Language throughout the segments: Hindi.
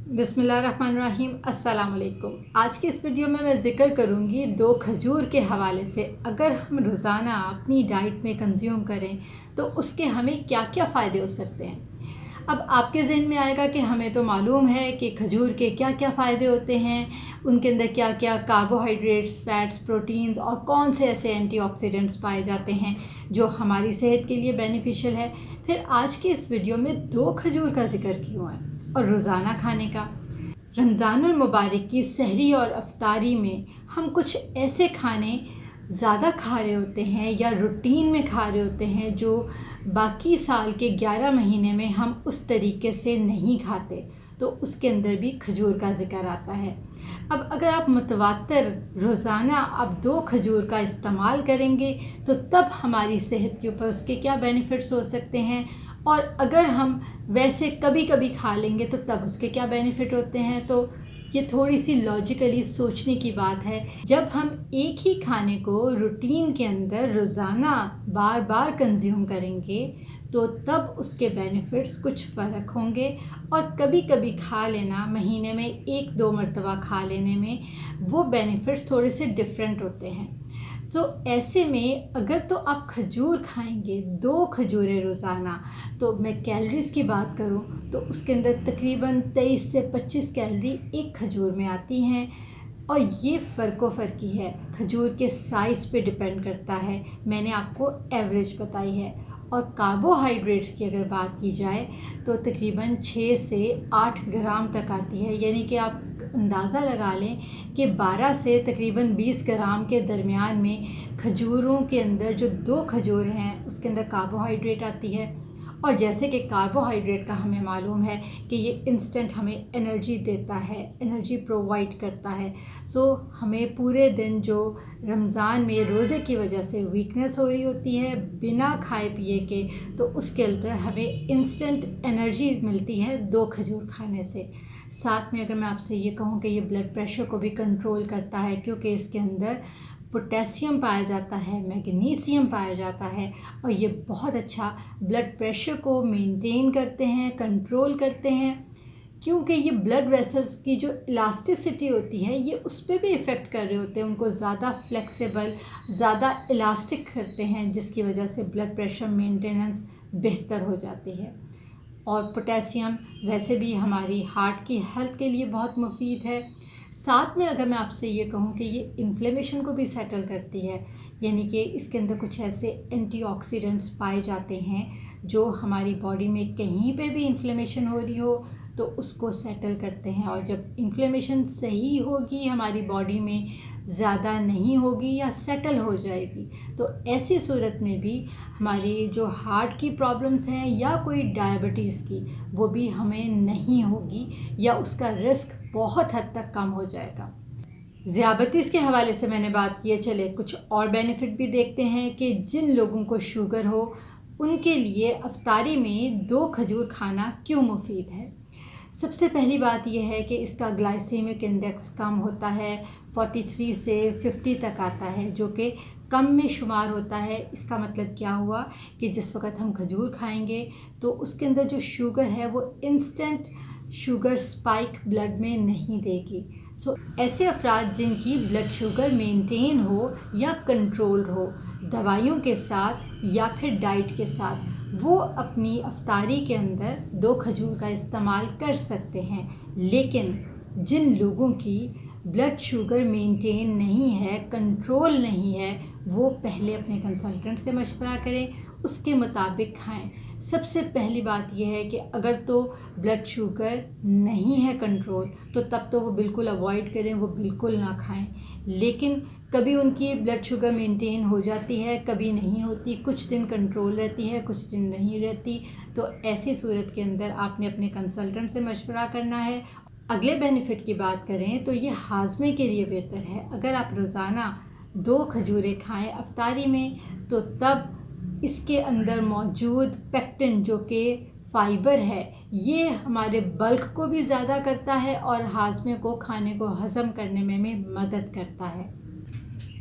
बिस्मिल्लाहिर्रहमानिर्रहीम। अस्सलाम वालेकुम। आज की इस वीडियो में मैं ज़िक्र करूँगी 2 खजूर के हवाले से। अगर हम रोज़ाना अपनी डाइट में कंज्यूम करें तो उसके हमें क्या क्या फ़ायदे हो सकते हैं। अब आपके ज़हन में आएगा कि हमें तो मालूम है कि खजूर के क्या क्या फ़ायदे होते हैं, उनके अंदर क्या क्या कार्बोहाइड्रेट्स, फ़ैट्स, प्रोटीन्स और कौन से ऐसे एंटीऑक्सीडेंट्स पाए जाते हैं जो हमारी सेहत के लिए बेनिफिशियल है। फिर आज की इस वीडियो में 2 खजूर का ज़िक्र क्यों है और रोज़ाना खाने का। रमज़ानुल मुबारक की सहरी और अफ्तारी में हम कुछ ऐसे खाने ज़्यादा खा रहे होते हैं या रूटीन में खा रहे होते हैं जो बाकी साल के 11 महीने में हम उस तरीके से नहीं खाते, तो उसके अंदर भी खजूर का ज़िक्र आता है। अब अगर आप मुतवातर रोज़ाना आप 2 खजूर का इस्तेमाल करेंगे तो तब हमारी सेहत के ऊपर उसके क्या बेनिफिट्स हो सकते हैं, और अगर हम वैसे कभी कभी खा लेंगे तो तब उसके क्या बेनिफिट होते हैं। तो ये थोड़ी सी लॉजिकली सोचने की बात है। जब हम एक ही खाने को रूटीन के अंदर रोज़ाना बार बार कंज्यूम करेंगे तो तब उसके बेनिफिट्स कुछ फ़र्क होंगे, और कभी कभी खा लेना, महीने में 1-2 मरतबा खा लेने में वो बेनिफिट्स थोड़े से डिफरेंट होते हैं। तो ऐसे में अगर तो आप खजूर खाएंगे 2 खजूरें रोज़ाना, तो मैं कैलोरीज़ की बात करूं तो उसके अंदर तकरीबन 23 से 25 कैलोरी एक खजूर में आती हैं, और ये फ़र्की है, खजूर के साइज़ पे डिपेंड करता है। मैंने आपको एवरेज बताई है। और कार्बोहाइड्रेट्स की अगर बात की जाए तो तकरीबन 6 से 8 ग्राम तक आती है, यानी कि आप अंदाज़ा लगा लें कि 12 से तकरीबन 20 ग्राम के दरमियान में खजूरों के अंदर जो 2 खजूर हैं उसके अंदर कार्बोहाइड्रेट आती है। और जैसे कि कार्बोहाइड्रेट का हमें मालूम है कि ये इंस्टेंट हमें एनर्जी देता है, एनर्जी प्रोवाइड करता है। सो हमें पूरे दिन जो रमज़ान में रोज़े की वजह से वीकनेस हो रही होती है बिना खाए पिए के, तो उसके अंदर हमें इंस्टेंट एनर्जी मिलती है 2 खजूर खाने से। साथ में अगर मैं आपसे ये कहूँ कि ये ब्लड प्रेशर को भी कंट्रोल करता है, क्योंकि इसके अंदर पोटेशियम पाया जाता है, मैग्नीशियम पाया जाता है, और ये बहुत अच्छा ब्लड प्रेशर को मेंटेन करते हैं, कंट्रोल करते हैं। क्योंकि ये ब्लड वेसल्स की जो इलास्टिसिटी होती है ये उस पर भी इफ़ेक्ट कर रहे होते हैं, उनको ज़्यादा फ्लेक्सिबल, ज़्यादा इलास्टिक करते हैं, जिसकी वजह से ब्लड प्रेशर मेंटेनेंस बेहतर हो जाती है। और पोटेशियम वैसे भी हमारी हार्ट की हेल्थ के लिए बहुत मुफीद है। साथ में अगर मैं आपसे ये कहूँ कि ये इन्फ्लेमेशन को भी सेटल करती है, यानी कि इसके अंदर कुछ ऐसे एंटीऑक्सीडेंट्स पाए जाते हैं जो हमारी बॉडी में कहीं पे भी इन्फ्लेमेशन हो रही हो तो उसको सेटल करते हैं। और जब इन्फ्लेमेशन सही होगी, हमारी बॉडी में ज़्यादा नहीं होगी या सेटल हो जाएगी, तो ऐसी सूरत में भी हमारी जो हार्ट की प्रॉब्लम्स हैं या कोई डायबिटीज़ की, वो भी हमें नहीं होगी या उसका रिस्क बहुत हद तक कम हो जाएगा। ज़ियाबतीस के हवाले से मैंने बात की है, चले कुछ और बेनिफिट भी देखते हैं कि जिन लोगों को शुगर हो उनके लिए अफ्तारी में 2 खजूर खाना क्यों मुफीद है। सबसे पहली बात यह है कि इसका ग्लाइसेमिक इंडेक्स कम होता है, 43 से 50 तक आता है, जो कि कम में शुमार होता है। इसका मतलब क्या हुआ कि जिस वक़्त हम खजूर खाएंगे तो उसके अंदर जो शुगर है वो इंस्टेंट शुगर स्पाइक ब्लड में नहीं देगी। सो ऐसे अफराद जिनकी ब्लड शुगर मेंटेन हो या कंट्रोल हो, दवाइयों के साथ या फिर डाइट के साथ, वो अपनी अफ्तारी के अंदर 2 खजूर का इस्तेमाल कर सकते हैं। लेकिन जिन लोगों की ब्लड शुगर मेंटेन नहीं है, कंट्रोल नहीं है, वो पहले अपने कंसल्टेंट से मशवरा करें, उसके मुताबिक खाएं। सबसे पहली बात यह है कि अगर तो ब्लड शुगर नहीं है कंट्रोल तो तब तो वो बिल्कुल अवॉइड करें, वो बिल्कुल ना खाएं। लेकिन कभी उनकी ब्लड शुगर मेंटेन हो जाती है, कभी नहीं होती, कुछ दिन कंट्रोल रहती है, कुछ दिन नहीं रहती, तो ऐसी सूरत के अंदर आपने अपने कंसल्टेंट से मशवरा करना है। अगले बेनिफिट की बात करें तो ये हाजमे के लिए बेहतर है। अगर आप रोज़ाना 2 खजूरें खाएं अफ्तारी में, तो तब इसके अंदर मौजूद पेक्टिन जो कि फ़ाइबर है, ये हमारे बल्क को भी ज़्यादा करता है और हाजमे को, खाने को हज़म करने में मदद करता है।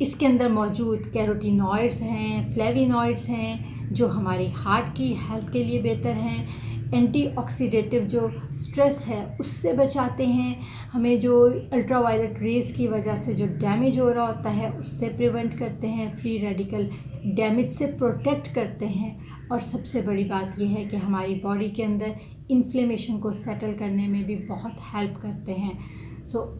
इसके अंदर मौजूद कैरोटीनॉइड्स हैं, फ्लेविनॉइड्स हैं, जो हमारी हार्ट की हेल्थ के लिए बेहतर हैं। एंटीऑक्सीडेटिव जो स्ट्रेस है उससे बचाते हैं, हमें जो अल्ट्रावायलेट रेज़ की वजह से जो डैमेज हो रहा होता है उससे प्रिवेंट करते हैं, फ्री रेडिकल डैमेज से प्रोटेक्ट करते हैं, और सबसे बड़ी बात यह है कि हमारी बॉडी के अंदर इन्फ्लेमेशन को सेटल करने में भी बहुत हेल्प करते हैं।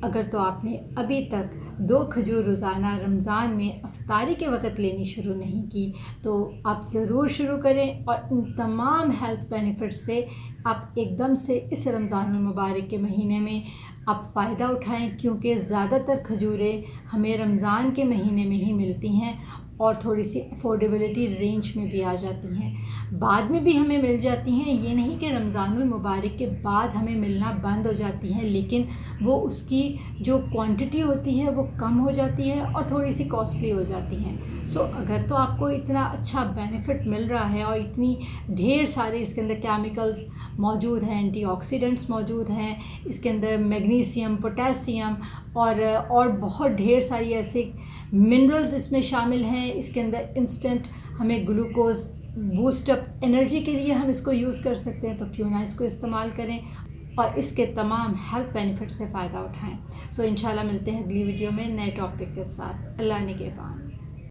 अगर तो आपने अभी तक 2 खजूर रोज़ाना रमज़ान में अफ्तारी के वक़्त लेनी शुरू नहीं की तो आप ज़रूर शुरू करें, और इन तमाम हेल्थ बेनिफिट्स से आप एकदम से इस रमज़ानुल मुबारक के महीने में आप फ़ायदा उठाएं, क्योंकि ज़्यादातर खजूरें हमें रमज़ान के महीने में ही मिलती हैं और थोड़ी सी अफोर्डेबिलिटी रेंज में भी आ जाती हैं। बाद में भी हमें मिल जाती हैं, ये नहीं कि रमज़ानुल मुबारक के बाद हमें मिलना बंद हो जाती हैं, लेकिन वो उसकी जो क्वांटिटी होती है वो कम हो जाती है और थोड़ी सी कॉस्टली हो जाती हैं। अगर तो आपको इतना अच्छा बेनिफिट मिल रहा है और इतनी ढेर सारे इसके अंदर केमिकल्स मौजूद हैं, एंटीऑक्सीडेंट्स मौजूद हैं, इसके अंदर मैग्नीशियम, पोटेशियम और बहुत ढेर सारी ऐसे मिनरल्स इसमें शामिल हैं, इसके अंदर इंस्टेंट हमें ग्लूकोज़ बूस्टअप एनर्जी के लिए हम इसको यूज़ कर सकते हैं, तो क्यों ना इसको इस्तेमाल करें और इसके तमाम हेल्थ बेनिफिट से फ़ायदा उठाएं। इंशाल्लाह मिलते हैं अगली वीडियो में नए टॉपिक के साथ। अल्लाह निगहबान।